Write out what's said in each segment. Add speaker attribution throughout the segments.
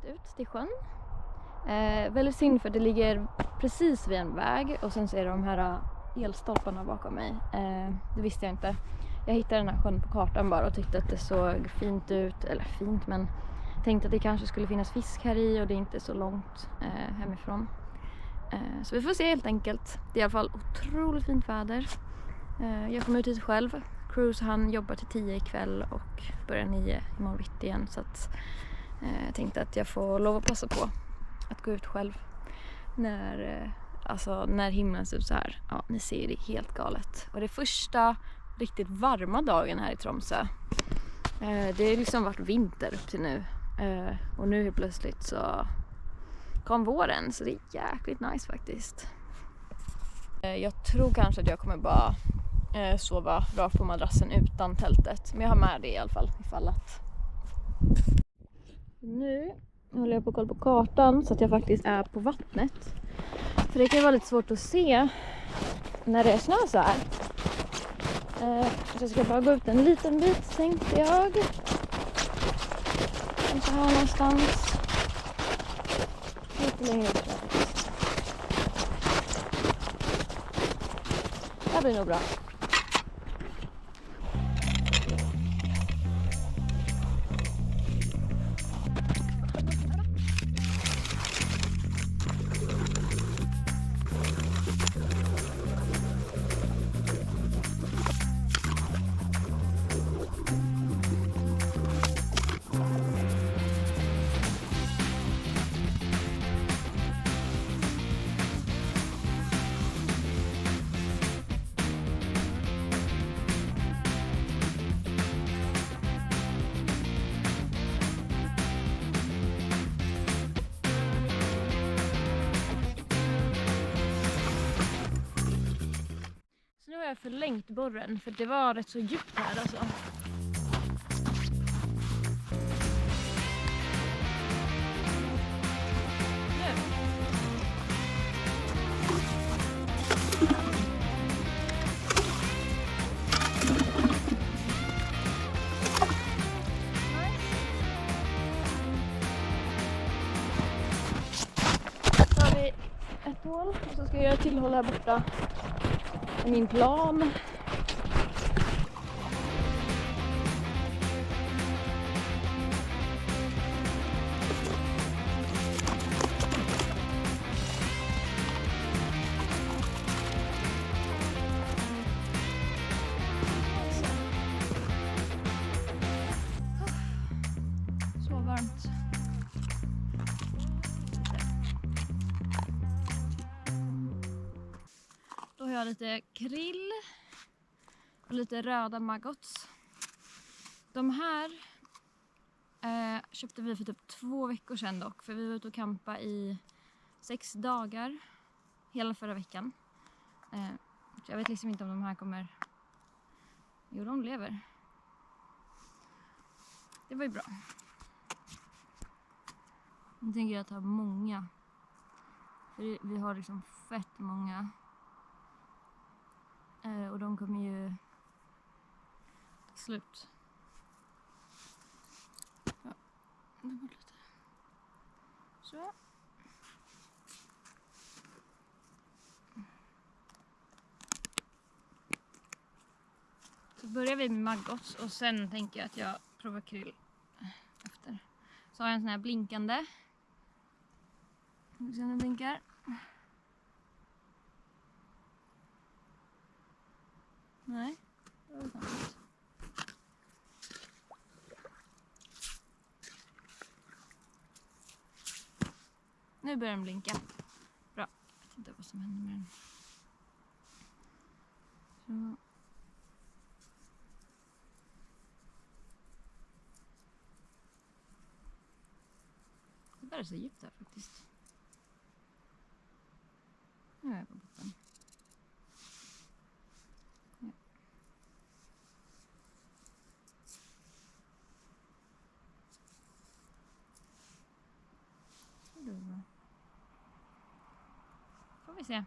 Speaker 1: kommit ut till sjön. Väldigt synd för det ligger precis vid en väg och sen så är det de här elstolparna bakom mig. Det visste jag inte. Jag hittade den här sjön på kartan bara och tyckte att det såg fint ut. Eller fint, men tänkte att det kanske skulle finnas fisk här i och det är inte så långt hemifrån. Så vi får se helt enkelt. Det är i alla fall otroligt fint väder. Jag kommer ut hit själv. Cruise han jobbar till 10 ikväll och börjar 9 imorgon bitti igen. Så att jag tänkte att jag får lov att passa på att gå ut själv när himlen ser ut så här. Ja, ni ser, det är helt galet. Och det är första riktigt varma dagen här i Tromsö. Det har liksom varit vinter upp till nu. Och nu helt plötsligt så kom våren, så det är jäkligt nice faktiskt. Jag tror kanske att jag kommer bara sova rakt på madrassen utan tältet. Men jag har med det i alla fall ifall att. Nu håller jag på att kolla på kartan så att jag faktiskt är på vattnet. För det kan ju vara lite svårt att se när det är snö så här. Så jag ska bara gå ut en liten bit tänkte jag. Kanske här någonstans. Lite längre ut. Det här blir nog bra. Nu har jag förlängt borren för det var rätt så djupt här alltså. Så har vi ett hål och så ska jag göra till hål här borta. Min plan. Så varmt. Då har jag lite krill och lite röda maggots. De här köpte vi för typ 2 veckor sedan dock. För vi var ute och campa i 6 dagar. Hela förra veckan. Jag vet liksom inte om de här kommer. Jo, de lever. Det var ju bra. Nu tänker jag ta många. För vi har liksom fett många. Och de kommer ju ta slut. Ja, det går lite. Så. Så börjar vi med maggots och sen tänker jag att jag provar krill efter. Så har jag en sån här blinkande. Vi ser om den blinkar. Nej, det var sant. Nu börjar den blinka. Bra. Jag vet inte vad som händer med den. Så. Det börjar så djupt här faktiskt. Nu är jag på botten. Ja. Det är bra. Får vi se.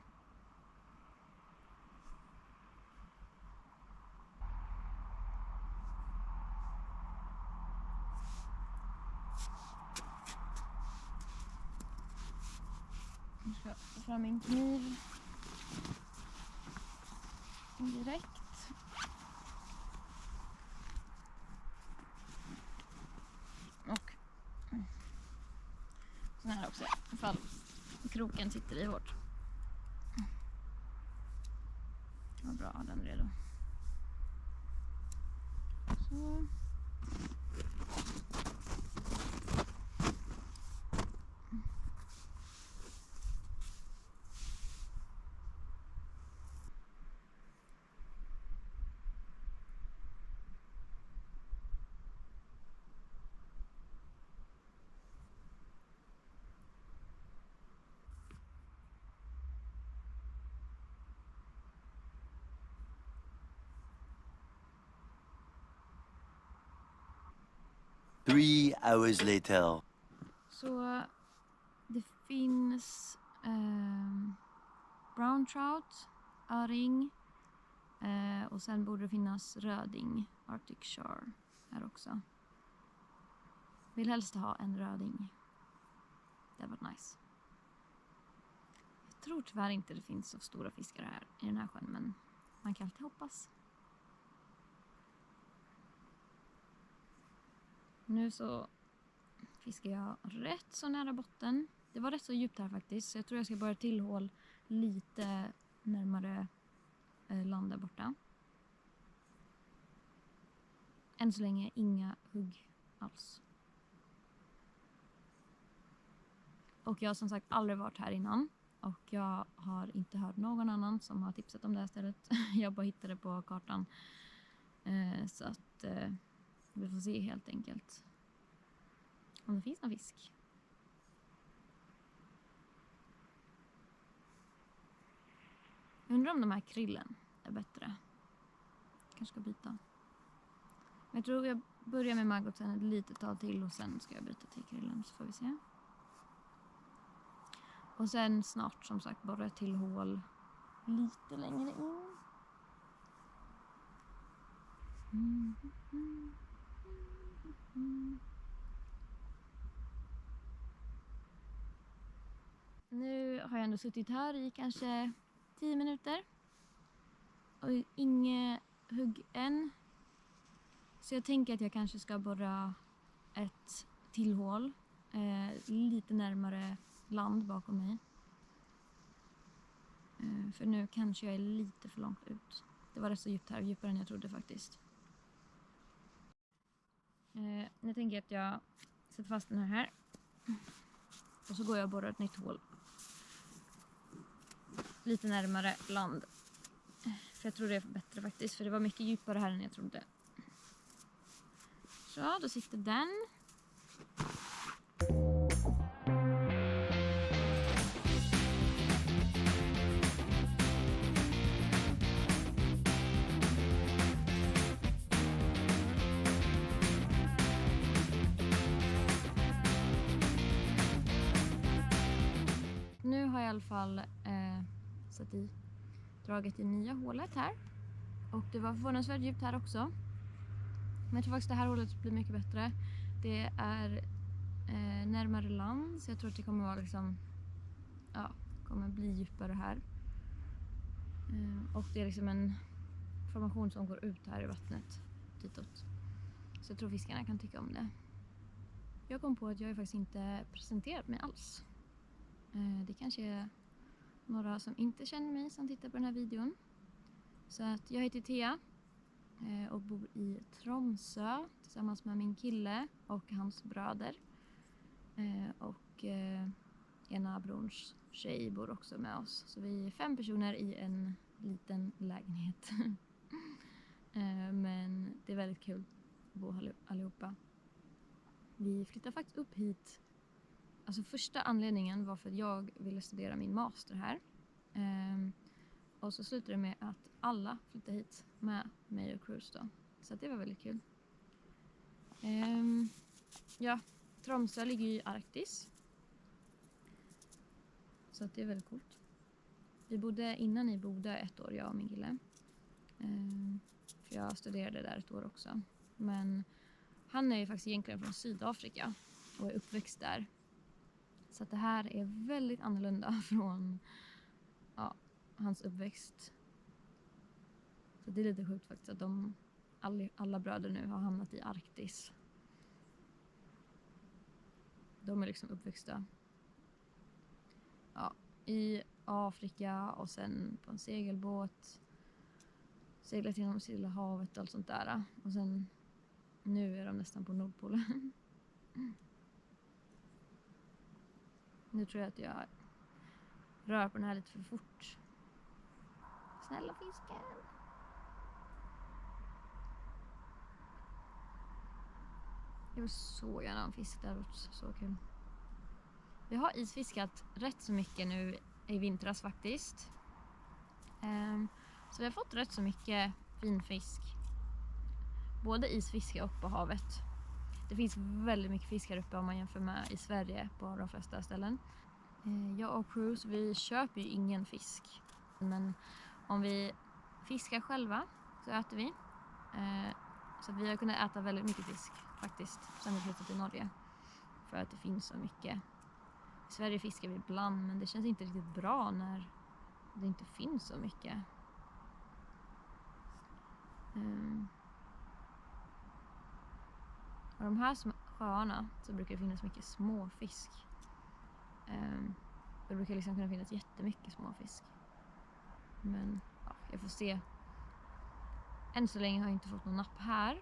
Speaker 1: ska ta fram min kniv direkt. Och sån här också, ifall kroken sitter i hårt. Vad bra, den är redo. Så.
Speaker 2: Three hours later.
Speaker 1: Så det finns brown trout, öring och sen borde det finnas röding, Arctic Char här också. Vill helst ha en röding. Det var nice. Jag tror tyvärr inte det finns så stora fiskar här i den här sjön, men man kan alltid hoppas. Nu så fiskar jag rätt så nära botten. Det var rätt så djupt här faktiskt, så jag tror jag ska börja till hål lite närmare land där borta. Än så länge inga hugg alls. Och jag har som sagt aldrig varit här innan. Och jag har inte hört någon annan som har tipsat om det här stället. Jag bara hittade det på kartan. Så att vi får se helt enkelt om det finns någon fisk. Jag undrar om de här krillen är bättre. Kanske ska byta. Men jag tror jag börjar med maggotsen ett litet tag till och sen ska jag byta till krillen, så får vi se. Och sen snart som sagt borra till hål lite längre in. Nu har jag ändå suttit här i kanske 10 minuter. Och inget hugg än. Så jag tänker att jag kanske ska borra ett till hål. Lite närmare land bakom mig. För nu kanske jag är lite för långt ut. Det var rätt så djupt här, djupare än jag trodde faktiskt. Nu tänker jag att jag sätter fast den här. Och så går jag och borrar ett nytt hål. Lite närmare land. För jag tror det är bättre faktiskt. För det var mycket djupare här än jag trodde. Så, då sitter den. Nu har jag i alla fall dragit i nya hålet här. Och det var förvånansvärt djupt här också. Men jag tror faktiskt det här hålet blir mycket bättre. Det är närmare land, så jag tror att det kommer vara liksom, ja, kommer bli djupare här. Och det är liksom en formation som går ut här i vattnet ditåt. Så jag tror fiskarna kan tycka om det. Jag kom på att jag faktiskt inte presenterat mig alls. Det kanske är några som inte känner mig som tittar på den här videon. Så att jag heter Thea och bor i Tromsö tillsammans med min kille och hans bröder. Och ena brors tjej bor också med oss. Så vi är 5 personer i en liten lägenhet. Men det är väldigt kul att bo allihopa. Vi flyttade faktiskt upp hit. Alltså första anledningen var för att jag ville studera min master här. Och så slutade det med att alla flyttade hit med mig och Cruise då. Så det var väldigt kul. Ja, Tromsö ligger ju i Arktis. Så att det är väldigt coolt. Vi bodde innan i Bodö 1 år, jag och min kille. För jag studerade där 1 år också. Men han är ju faktiskt egentligen från Sydafrika och är uppväxt där. Så att det här är väldigt annorlunda från hans uppväxt. Så det är lite sjukt faktiskt att alla bröder nu har hamnat i Arktis. De är liksom uppväxta i Afrika och sen på en segelbåt. Seglat genom Stilla havet och allt sånt där. Och sen nu är de nästan på Nordpolen. Nu tror jag att jag rör på den här lite för fort. Snälla fisken. Jag vill så gärna ha en fisk där också. Så kul. Vi har isfiskat rätt så mycket nu i vintras faktiskt. Så vi har fått rätt så mycket fin fisk. Både isfiske och på havet. Det finns väldigt mycket fisk här uppe om man jämför med i Sverige på de flesta ställen. Jag och Cruise, vi köper ju ingen fisk. Men om vi fiskar själva så äter vi. Så att vi har kunnat äta väldigt mycket fisk faktiskt sen vi flyttade till Norge. För att det finns så mycket. I Sverige fiskar vi ibland men det känns inte riktigt bra när det inte finns så mycket. Och de här sjöarna så brukar det finnas mycket småfisk. Det brukar liksom kunna finnas jättemycket småfisk. Men jag får se. Än så länge har jag inte fått någon napp här.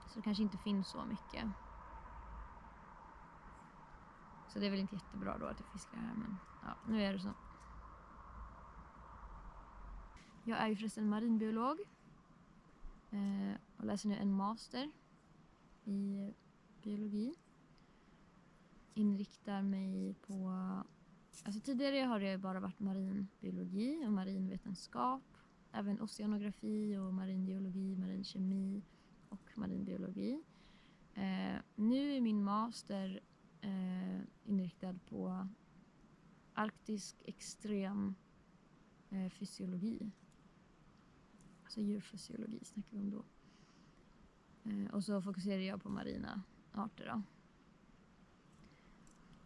Speaker 1: Så det kanske inte finns så mycket. Så det är väl inte jättebra då att jag fiskar här. Men nu är det så. Jag är ju förresten marinbiolog. Och läser nu en master i biologi. Inriktar mig på... Alltså tidigare har det bara varit marinbiologi och marinvetenskap. Även oceanografi och maringeologi, marinkemi och marinbiologi. Nu är min master inriktad på arktisk extrem fysiologi. Alltså djurfysiologi snackar vi om då. Och så fokuserar jag på marina arter då.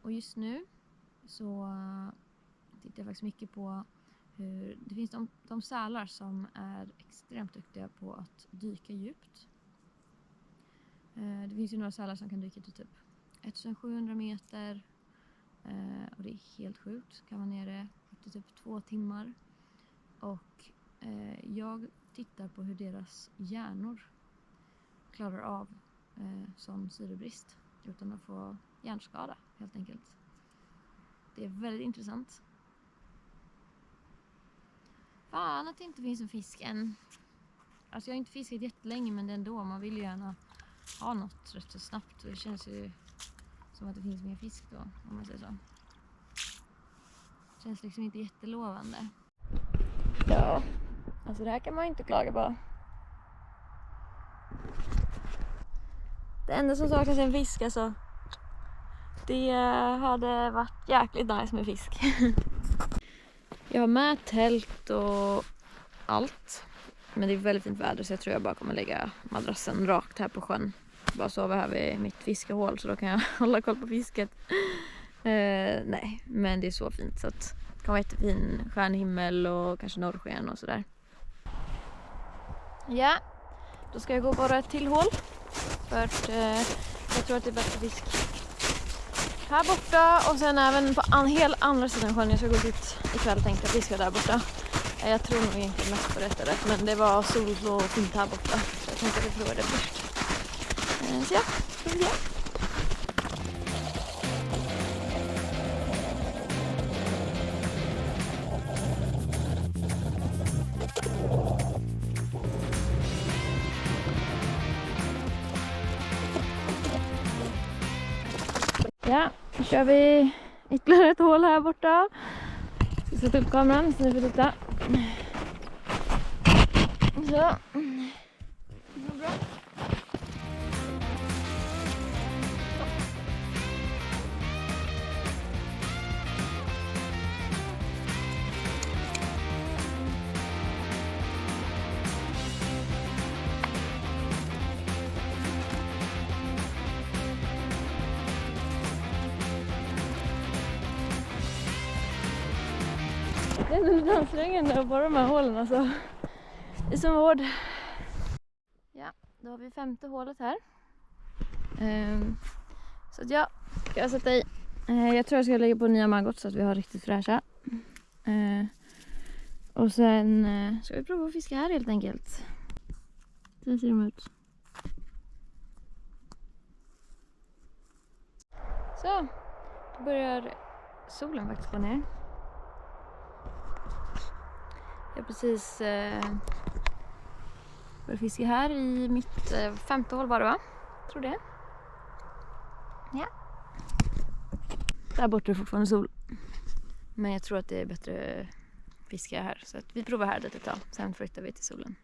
Speaker 1: Och just nu så tittar jag faktiskt mycket på hur det finns de sälar som är extremt duktiga på att dyka djupt. Det finns ju några sälar som kan dyka till typ 1700 meter. Och det är helt sjukt. Kan vara nere upp till typ 2 timmar. Och jag tittar på hur deras hjärnor klarar av sån syrebrist utan att få hjärnskada helt enkelt. Det är väldigt intressant. Fan att det inte finns en fisk än. Alltså jag har inte fiskat jättelänge men det är ändå. Man vill ju gärna ha något rätt så snabbt. Det känns ju som att det finns mer fisk då, om man säger så. Det känns liksom inte jättelovande. Ja, alltså det här kan man ju inte klaga på. Det enda som saknas är en fisk alltså. Det hade varit jäkligt nice med fisk. Jag har med tält och allt. Men det är väldigt fint väder så jag tror jag bara kommer lägga madrassen rakt här på sjön. Bara sova här vid mitt fiskehål så då kan jag hålla koll på fisket. Nej, men det är så fint så att det kan vara jättefin stjärnhimmel och kanske norrsken och sådär. Ja, då ska jag gå bara ett till hål. För att jag tror att det är bättre fisk här borta och sen även på helt andra sidan sjön. Jag ska gå dit ikväll tänkte jag fiska där borta. Jag tror nog inte mest på detta rätt men det var sol och fint här borta. Så jag tänkte att jag provar det först. Så ja, får vi se. Ja, nu kör vi ytterligare ett hål här borta. Jag ska sätta upp kameran så ni får titta. Så. Det går bra. Det är lite ansträngande att borra de här hålen alltså. Det är som vård. Ja, då har vi 5:e hålet här. Så att ja, ska jag sätta i. Jag tror jag ska lägga på nya maggot så att vi har riktigt fräscha. Och sen ska vi prova att fiska här helt enkelt. Så ser de ut. Så, då börjar solen faktiskt gå ner. Jag har precis börjat fiska här i mitt 5:e hål, var det va? Tror det. Ja. Där borta är det fortfarande sol. Men jag tror att det är bättre fiska här. Så att vi provar här lite tag. Sen flyttar vi till solen.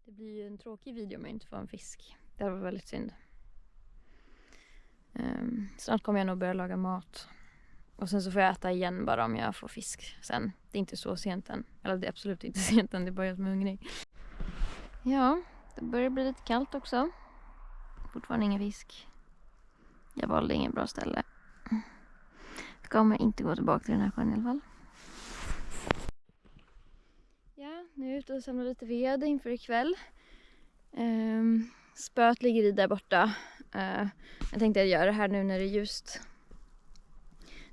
Speaker 1: Det blir ju en tråkig video om jag inte får en fisk. Det var väldigt synd. Snart kommer jag nog börja laga mat. Och sen så får jag äta igen bara om jag får fisk sen. Det är inte så sent än. Eller det är absolut inte sent än. Det är bara jag som är hungrig. Ja, det börjar bli lite kallt också. Fortfarande ingen fisk. Jag valde ingen bra ställe. Jag kommer inte gå tillbaka till den här sjön i alla fall. Ja, nu är jag ute och samlar lite ved inför ikväll. Spöt ligger i där borta. Jag tänkte göra det här nu när det är ljust.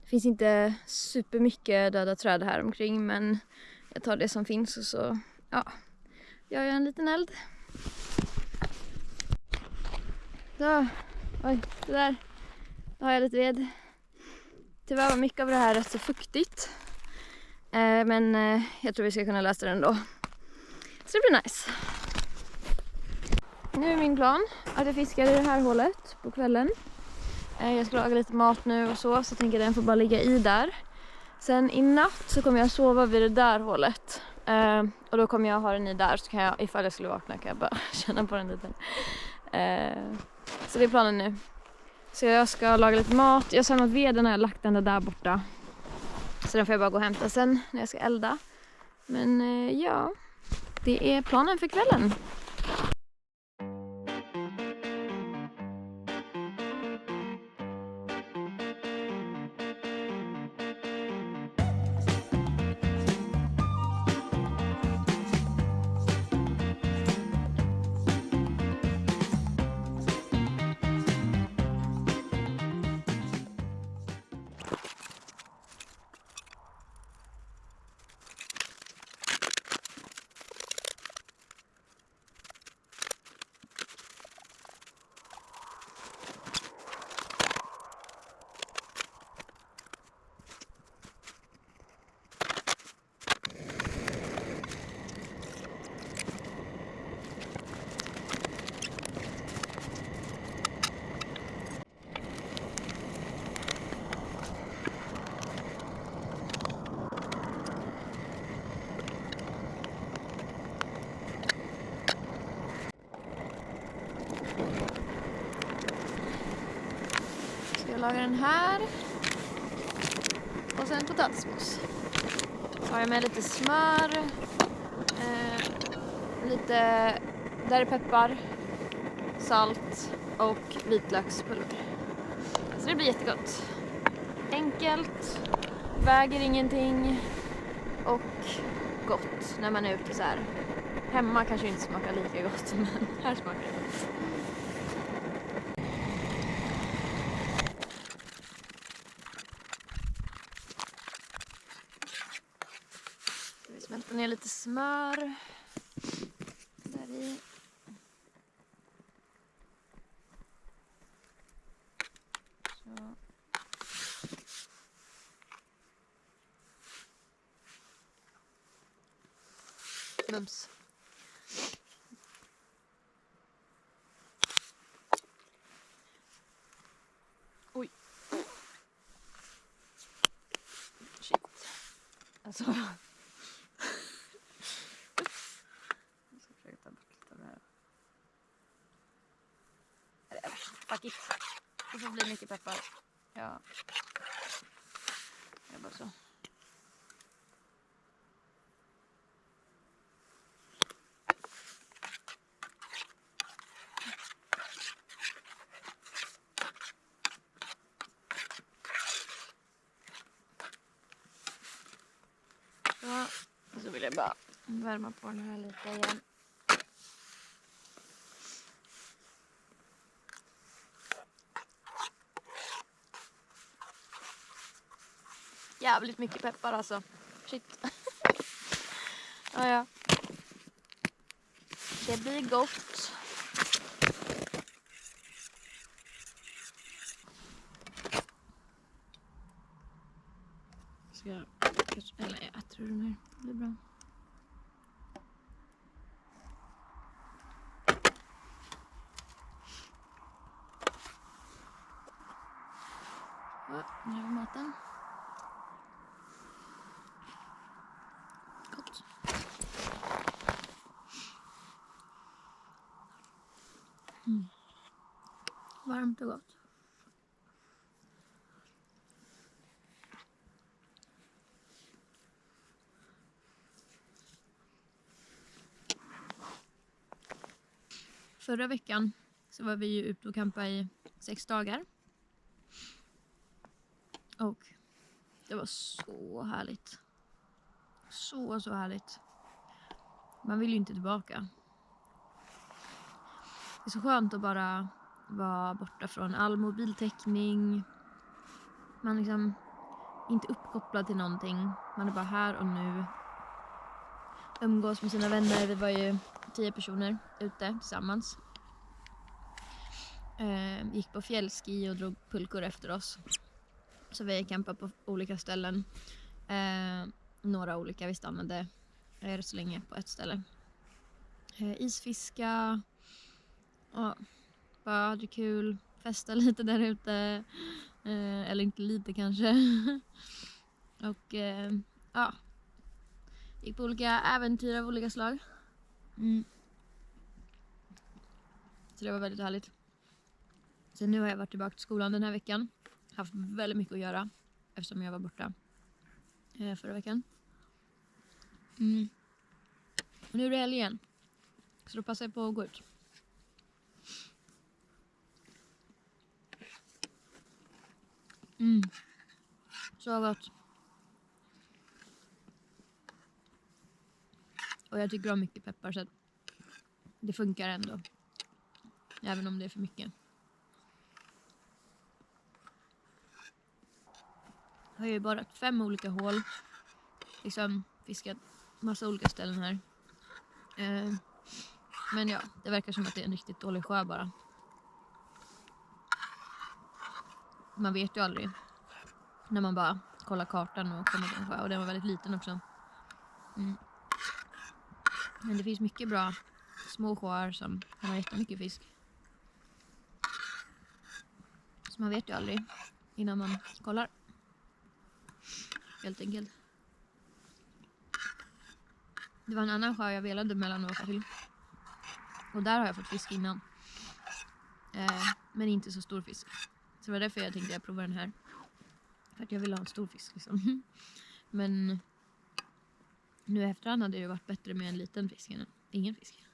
Speaker 1: Det finns inte supermycket döda träd här omkring, men jag tar det som finns och så gör jag en liten eld. Så, oj, det där. Då har jag lite ved. Tyvärr var mycket av det här rätt så fuktigt. Men jag tror vi ska kunna lösa det ändå. Så det blir nice. Nu är min plan att jag fiskar i det här hålet på kvällen. Jag ska laga lite mat nu och så jag tänker att den får bara ligga i där. Sen i natt så kommer jag sova vid det där hålet. Och då kommer jag ha den i där, så kan jag, ifall jag skulle vakna kan jag bara känna på den lite. Så det är planen nu. Så jag ska laga lite mat. Jag har samlat veden och jag har lagt den där borta. Så den får jag bara gå och hämta sen när jag ska elda. Men ja, det är planen för kvällen. Jag lagar den här. Och sen potatismos. Så har jag med lite smör. Lite där är peppar. Salt och vitlökspulver. Så det blir jättegott. Enkelt. Väger ingenting. Och gott när man är ute så här. Hemma kanske inte smakar lika gott, men här smakar det gott. Vi smälter ner lite smör. Där i. Så. Mums. Oj. Shit. Alltså. Jag ska försöka ta bort lite av det här. Fuck it. Det får bli mycket peppar. Ja. Jag bara så. Värma på den här lite igen. Jävligt mycket peppar alltså. Shit. Ja. Det blir gott. Eller jag tror det blir bra. Ja, nu har vi maten. Gott. Varmt och gott. Förra veckan så var vi ju ute och campa i 6 dagar. Och det var så härligt. Så härligt. Man vill ju inte tillbaka. Det är så skönt att bara vara borta från all mobiltäckning. Man liksom inte uppkopplad till någonting. Man är bara här och nu. Umgås med sina vänner. Vi var ju 10 personer ute tillsammans. Gick på fjällski och drog pulkor efter oss. Så vi campade på olika ställen. Några olika. Vi stannade rätt så länge på ett ställe. Isfiska. Ja, bara hade kul. Festa lite där ute. Eller inte lite kanske. Och ja. Gick på olika äventyr av olika slag. Så det var väldigt härligt. Sen nu har jag varit tillbaka till skolan den här veckan. Haft väldigt mycket att göra. Eftersom jag var borta förra veckan. Och nu är det helg igen. Så då passar jag på att gå ut. Så gott. Och jag tycker om mycket peppar så att det funkar ändå. Även om det är för mycket. Jag har ju borrat 5 olika hål. Liksom fiskat massa olika ställen här. Men ja, det verkar som att det är en riktigt dålig sjö bara. Man vet ju aldrig. När man bara kollar kartan och kommer till en sjö. Och den var väldigt liten också. Men det finns mycket bra små sjöar som har jättemycket fisk. Så man vet ju aldrig innan man kollar. Helt enkelt. Det var en annan sjö jag velade mellan att åka till. Och där har jag fått fisk innan. Men inte så stor fisk. Så det var därför jag tänkte jag prova den här. För att jag ville ha en stor fisk liksom. Men nu i efterhand hade det varit bättre med en liten fisk än ingen fisk.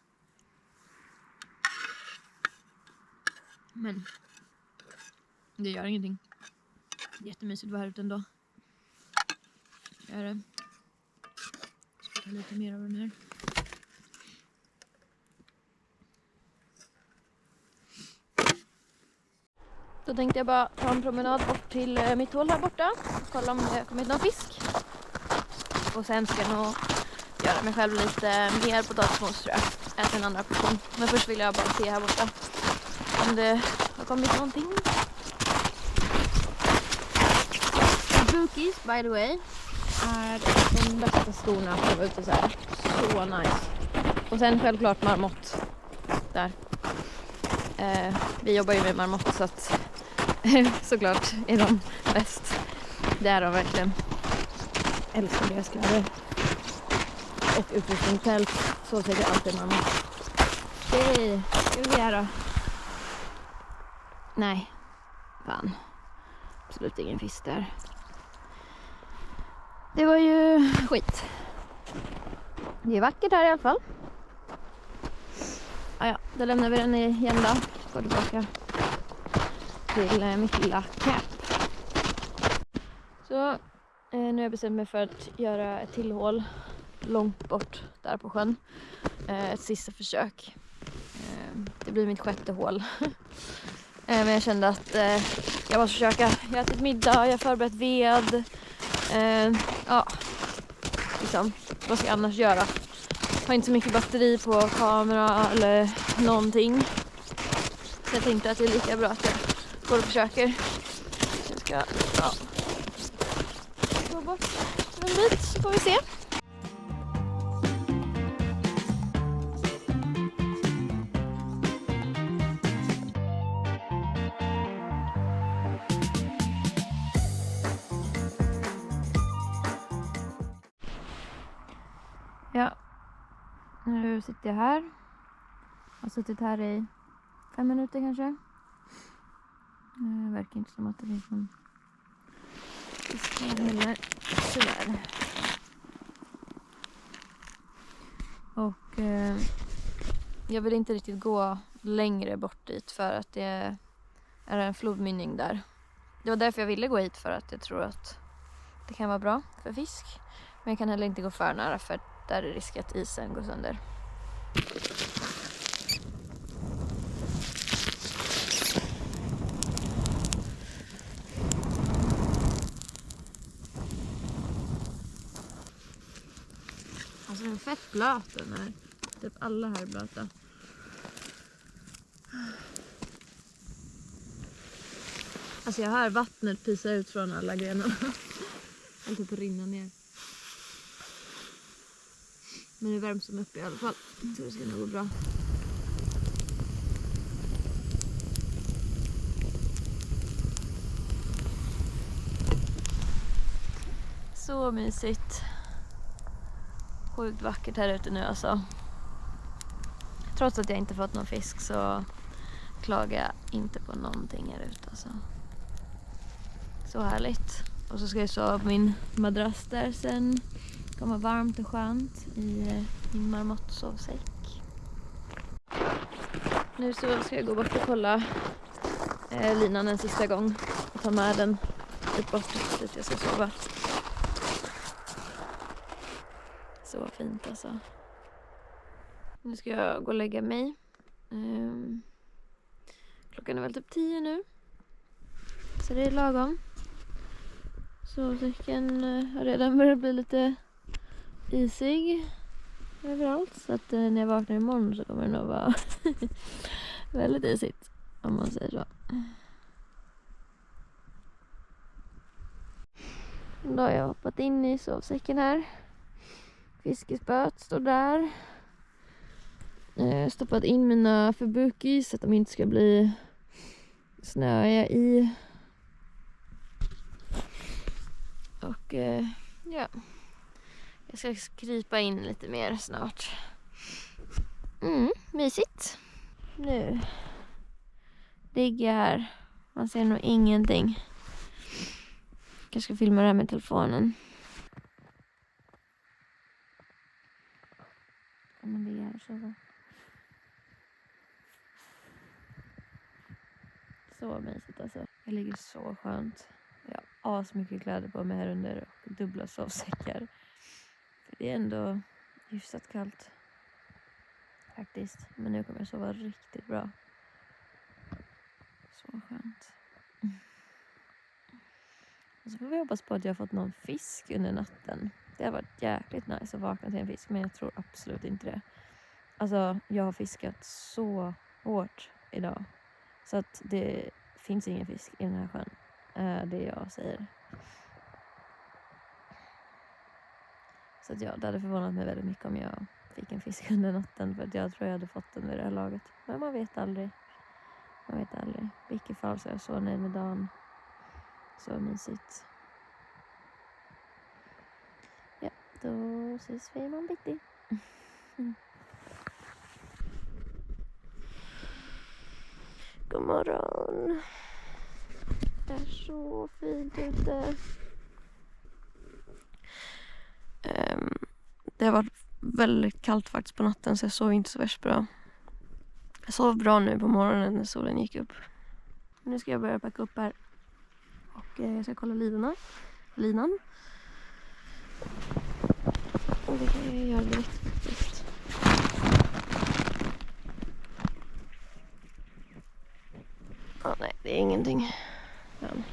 Speaker 1: Men det gör ingenting. Jättemysigt att vara här ute ändå. Gör det. Ska ta lite mer av den här. Då tänkte jag bara ta en promenad bort till mitt hål här borta. Kolla om det kommer någon fisk. Och sen ska jag nog göra mig själv lite mer potatismos tror jag. Äta en andra portion. Men först vill jag bara se här borta om det har kommit någonting. Bookies, by the way, är de bästa skorna att vara ute så här. Så nice. Och sen självklart marmott. Där. Vi jobbar ju med marmott så att såklart är de bäst. Det är de verkligen. Älskar deras kläder. Och utrustningstält. Så säger alltid marmott. Okej, ska vi se här då. Nej. Fan. Absolut ingen fisk där. Det var ju skit. Det är vackert här i alla fall. Ja, då lämnar vi den igen då. Går tillbaka till mitt lilla camp. Så nu har jag bestämt mig för att göra ett till hål långt bort där på sjön. Ett sista försök. Det blir mitt 6:e hål. Men jag kände att jag måste försöka. Jag har ätit middag, jag har förberett ved. Ja, liksom, vad ska jag annars göra? Jag har inte så mycket batteri på kamera eller någonting. Så jag tänkte att det är lika bra att jag går och försöker. Jag ska gå bort en bit så får vi se. Ja, nu sitter jag här. Jag har suttit här i 5 minuter kanske. Det verkar inte som att det finns någon fisk här heller. Tyvärr. Och jag vill inte riktigt gå längre bort dit för att det är en flodmynning där. Det var därför jag ville gå hit, för att jag tror att det kan vara bra för fisk. Men jag kan heller inte gå för nära för där är risk att isen går sönder. Alltså den är fett blöt den här. Typ alla här är blöta. Alltså jag hör vattnet pysa ut från alla grenarna. Den typ rinner ner. Men det värms som upp i alla fall. Så det ska nog gå bra. Så mysigt. Sjukt vackert här ute nu alltså. Trots att jag inte fått någon fisk så klagar jag inte på någonting här ute alltså. Så härligt. Och så ska jag sova på min madrass där sen. Det kommer varmt och skönt i min marmottsovsäck. Nu så ska jag gå bort och kolla linan en sista gång. Och ta med den ut bort dit jag ska sova. Så fint alltså. Nu ska jag gå och lägga mig. Klockan är väl typ 10 nu. Så det är lagom. Sovsäcken har redan börjat bli lite isig överallt. Så att när jag vaknar imorgon så kommer det nog vara väldigt isigt, om man säger så. Då har jag hoppat in i sovsäcken här. Fiskespöt står där. Stoppat in mina förbukis så att de inte ska bli snöiga i. Och ja, jag ska krypa in lite mer snart. Mysigt. Nu ligger jag här. Man ser nog ingenting. Jag ska filma det här med telefonen. Men det är så mysigt alltså. Jag ligger så skönt. Jag har asmycket kläder på mig här under och dubbla sovsäckar. För det är ändå hyfsat kallt. Faktiskt. Men nu kommer jag sova riktigt bra. Så skönt. Och så får vi hoppas på att jag har fått någon fisk under natten. Det har varit jäkligt nice att vakna till en fisk. Men jag tror absolut inte det. Alltså jag har fiskat så hårt idag. Så att det finns ingen fisk i den här sjön. Det jag säger. Så att ja, det hade förvånat mig väldigt mycket om jag fick en fisk under natten. För att jag tror jag hade fått den vid det här laget. Men man vet aldrig. Man vet aldrig. Vilket fall så är jag så nöjd med dagen. Så mysigt. Ja, då ses vi imorgon bitti. God morgon. Det är så fint ute. Det har varit väldigt kallt faktiskt på natten så jag sov inte så värst bra. Jag sov bra nu på morgonen när solen gick upp. Nu ska jag börja packa upp här. Och jag ska kolla linan. Och det kan jag göra direkt faktiskt.
Speaker 2: är ingenting än.